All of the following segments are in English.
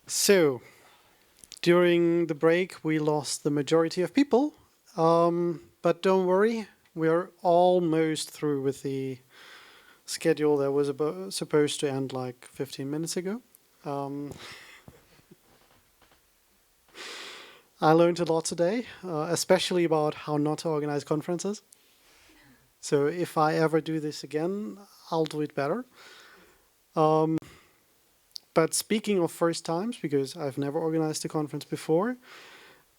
So, during the break, we lost the majority of people, but don't worry, we are almost through with the schedule that was supposed to end like 15 minutes ago. Um, I learned a lot today, especially about how not to organize conferences. So, if I ever do this again, I'll do it better. But speaking of first times, because I've never organized a conference before,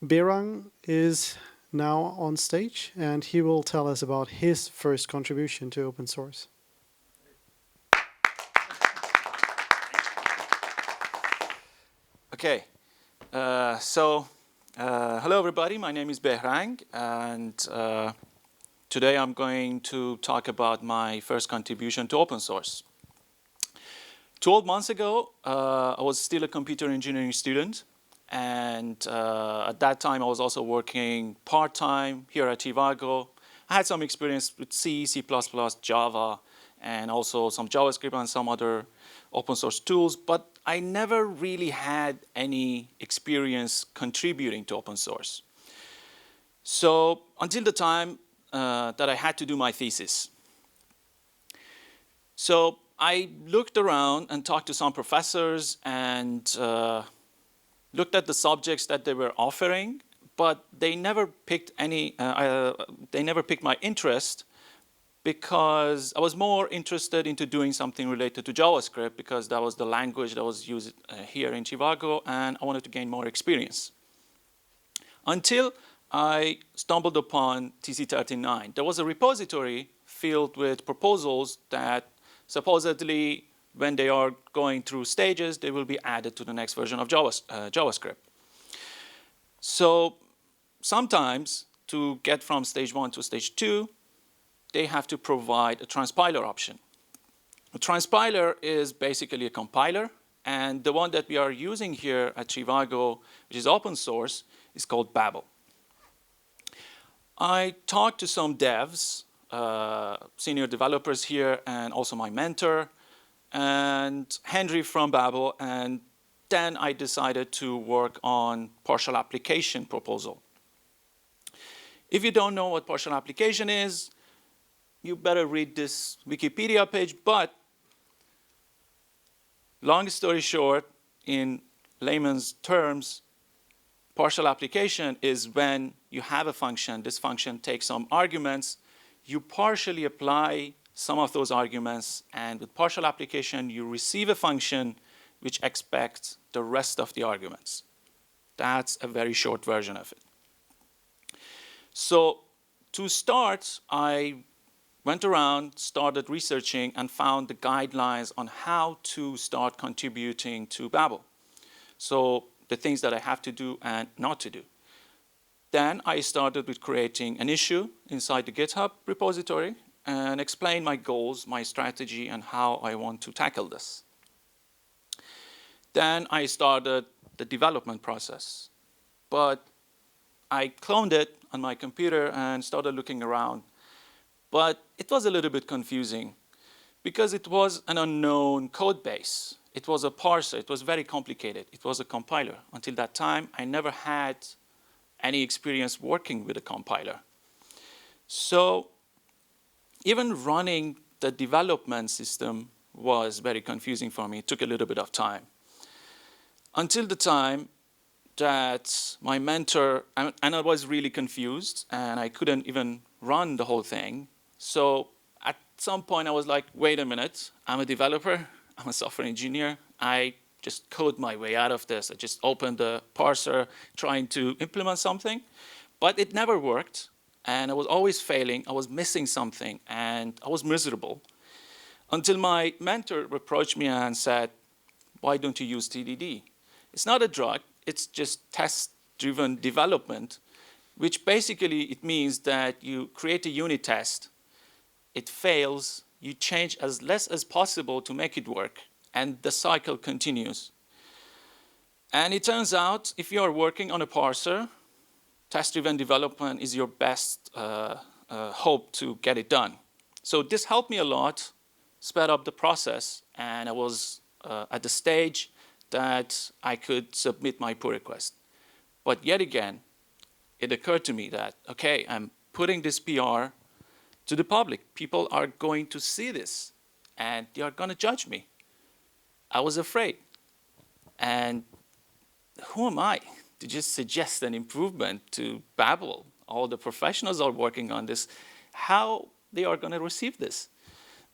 Behrang is now on stage and he will tell us about his first contribution to open source. Okay, hello everybody, my name is Behrang, and today I'm going to talk about my first contribution to open source. 12 months ago, I was still a computer engineering student, and at that time I was also working part-time here at trivago. I had some experience with C, C++, Java, and also some JavaScript and some other open source tools, but I never really had any experience contributing to open source. So until the time that I had to do my thesis. So I looked around and talked to some professors and looked at the subjects that they were offering, but they never picked they never picked my interest, because I was more interested into doing something related to JavaScript, because that was the language that was used here in trivago, and I wanted to gain more experience. Until I stumbled upon TC39. There was a repository filled with proposals that supposedly, when they are going through stages, they will be added to the next version of JavaScript. So sometimes, to get from stage 1 to stage 2, they have to provide a transpiler option. A transpiler is basically a compiler, and the one that we are using here at trivago, which is open source, is called Babel. I talked to some devs, senior developers here, and also my mentor, and Henry from Babel, and then I decided to work on partial application proposal. If you don't know what partial application is, you better read this Wikipedia page, but long story short, in layman's terms, partial application is when you have a function, this function takes some arguments, you partially apply some of those arguments, and with partial application, you receive a function which expects the rest of the arguments. That's a very short version of it. So to start, I went around, started researching, and found the guidelines on how to start contributing to Babel. So the things that I have to do and not to do. Then I started with creating an issue inside the GitHub repository and explain my goals, my strategy, and how I want to tackle this. Then I started the development process. But I cloned it on my computer and started looking around. But it was a little bit confusing because it was an unknown code base. It was a parser. It was very complicated. It was a compiler. Until that time, I never had any experience working with a compiler. So even running the development system was very confusing for me. It took a little bit of time. Until the time that my mentor, and I was really confused, and I couldn't even run the whole thing. So at some point I was like, wait a minute, I'm a developer, I'm a software engineer, I just code my way out of this. I just opened the parser trying to implement something, but it never worked, and I was always failing, I was missing something, and I was miserable. Until my mentor approached me and said, why don't you use TDD? It's not a drug, it's just test-driven development, which basically it means that you create a unit test, it fails, you change as less as possible to make it work, and the cycle continues. And it turns out, if you are working on a parser, test-driven development is your best hope to get it done. So this helped me a lot, sped up the process, and I was at the stage that I could submit my pull request. But yet again, it occurred to me that, okay, I'm putting this PR to the public. People are going to see this, and they are going to judge me. I was afraid. And who am I to just suggest an improvement to Babel? All the professionals are working on this. How they are going to receive this?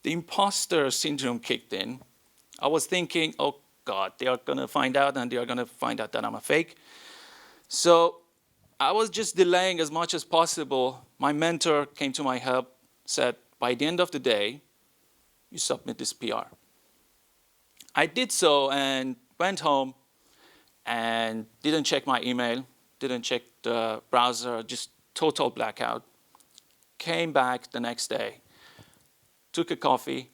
The imposter syndrome kicked in. I was thinking, oh God, they are going to find out, and they are going to find out that I'm a fake. So I was just delaying as much as possible. My mentor came to my help, said, by the end of the day, you submit this PR. I did so and went home and didn't check my email, didn't check the browser, just total blackout. Came back the next day, took a coffee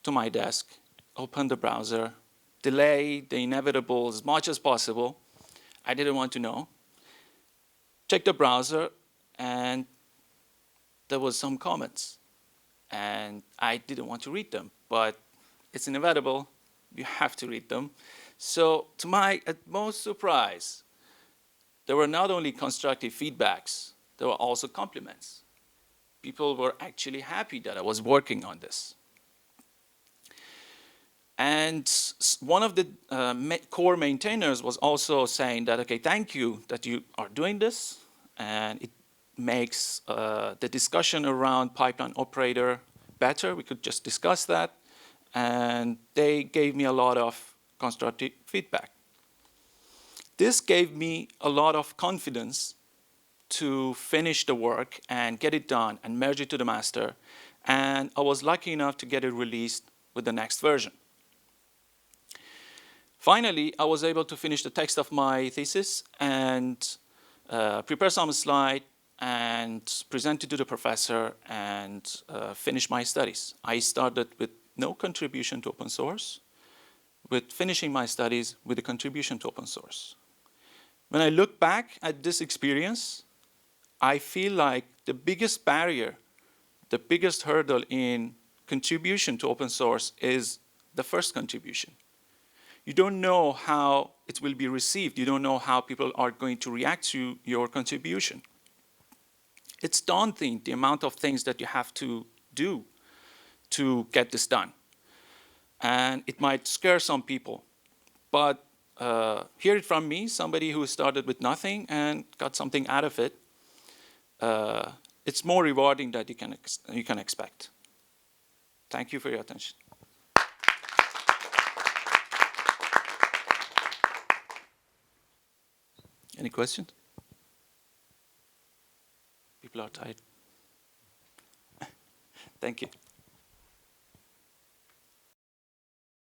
to my desk, opened the browser, delayed the inevitable as much as possible. I didn't want to know. Checked the browser, and there was some comments. And I didn't want to read them, but it's inevitable. You have to read them. So to my utmost surprise, there were not only constructive feedbacks, there were also compliments. People were actually happy that I was working on this. And one of the core maintainers was also saying that, okay, thank you that you are doing this, and it makes the discussion around pipeline operator better. We could just discuss that. And they gave me a lot of constructive feedback. This gave me a lot of confidence to finish the work and get it done and merge it to the master. And I was lucky enough to get it released with the next version. Finally, I was able to finish the text of my thesis and prepare some slide and present it to the professor and finish my studies. I started with no contribution to open source, with finishing my studies with a contribution to open source. When I look back at this experience, I feel like the biggest barrier, the biggest hurdle in contribution to open source is the first contribution. You don't know how it will be received. You don't know how people are going to react to your contribution. It's daunting, the amount of things that you have to do to get this done. And it might scare some people. But hear it from me, somebody who started with nothing and got something out of it. It's more rewarding than you can expect. Thank you for your attention. Any questions? People are tired. Thank you.